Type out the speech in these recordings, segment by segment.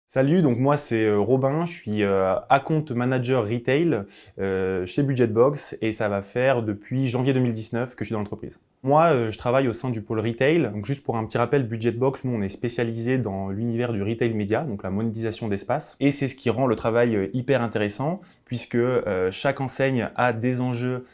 Salut, donc moi c'est Robin, je suis account manager retail chez Budgetbox et ça va faire depuis janvier 2019 que je suis dans l'entreprise. Moi, je travaille au sein du pôle retail. Donc juste pour un petit rappel, Budgetbox, nous on est spécialisé dans l'univers du retail média, donc la monétisation d'espace. Et c'est ce qui rend le travail hyper intéressant puisque chaque enseigne a des enjeux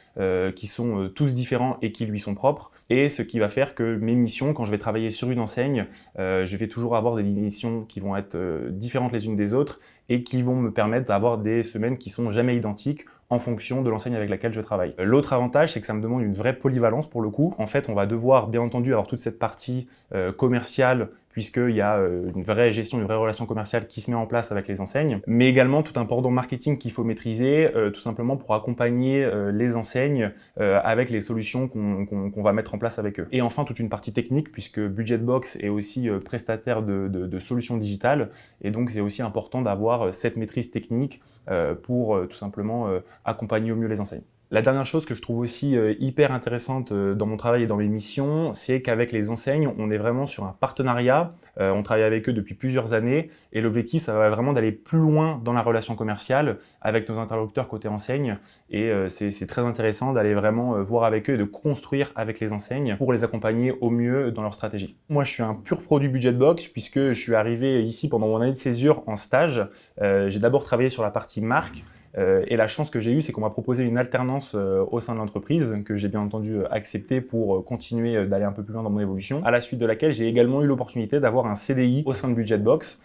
qui sont tous différents et qui lui sont propres. Et ce qui va faire que mes missions, quand je vais travailler sur une enseigne, je vais toujours avoir des missions qui vont être différentes les unes des autres et qui vont me permettre d'avoir des semaines qui sont jamais identiques en fonction de l'enseigne avec laquelle je travaille. L'autre avantage, c'est que ça me demande une vraie polyvalence pour le coup. En fait, on va devoir bien entendu avoir toute cette partie commerciale puisqu'il y a une vraie gestion, une vraie relation commerciale qui se met en place avec les enseignes, mais également tout un pendant marketing qu'il faut maîtriser, tout simplement pour accompagner les enseignes avec les solutions qu'on va mettre en place avec eux. Et enfin, toute une partie technique, puisque Budgetbox est aussi prestataire de solutions digitales, et donc c'est aussi important d'avoir cette maîtrise technique pour tout simplement accompagner au mieux les enseignes. La dernière chose que je trouve aussi hyper intéressante dans mon travail et dans mes missions, c'est qu'avec les enseignes, on est vraiment sur un partenariat. On travaille avec eux depuis plusieurs années et l'objectif, ça va vraiment d'aller plus loin dans la relation commerciale avec nos interlocuteurs côté enseigne. Et c'est très intéressant d'aller vraiment voir avec eux et de construire avec les enseignes pour les accompagner au mieux dans leur stratégie. Moi, je suis un pur produit Budgetbox puisque je suis arrivé ici pendant mon année de césure en stage. J'ai d'abord travaillé sur la partie marque. Et la chance que j'ai eue, c'est qu'on m'a proposé une alternance au sein de l'entreprise, que j'ai bien entendu accepté pour continuer d'aller un peu plus loin dans mon évolution, à la suite de laquelle j'ai également eu l'opportunité d'avoir un CDI au sein de Budgetbox,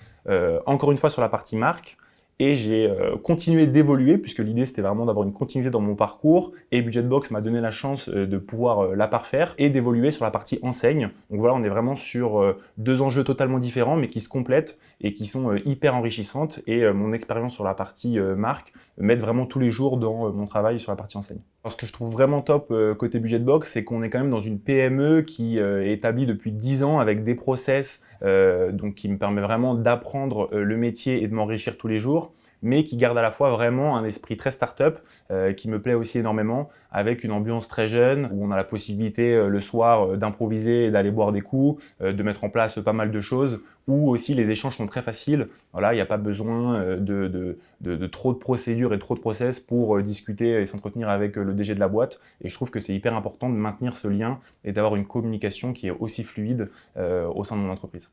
encore une fois sur la partie marque, et j'ai continué d'évoluer, puisque l'idée c'était vraiment d'avoir une continuité dans mon parcours, et Budgetbox m'a donné la chance de pouvoir la parfaire et d'évoluer sur la partie enseigne. Donc voilà, on est vraiment sur deux enjeux totalement différents, mais qui se complètent et qui sont hyper enrichissantes, et mon expérience sur la partie marque m'aide vraiment tous les jours dans mon travail sur la partie enseigne. Alors, ce que je trouve vraiment top côté Budgetbox, c'est qu'on est quand même dans une PME qui est établie depuis 10 ans avec des process donc qui me permet vraiment d'apprendre le métier et de m'enrichir tous les jours, mais qui garde à la fois vraiment un esprit très start-up qui me plaît aussi énormément, avec une ambiance très jeune, où on a la possibilité le soir d'improviser et d'aller boire des coups, de mettre en place pas mal de choses, où aussi les échanges sont très faciles. Voilà, il n'y a pas besoin de trop de procédures et trop de process pour discuter et s'entretenir avec le DG de la boîte. Et je trouve que c'est hyper important de maintenir ce lien et d'avoir une communication qui est aussi fluide au sein de mon entreprise.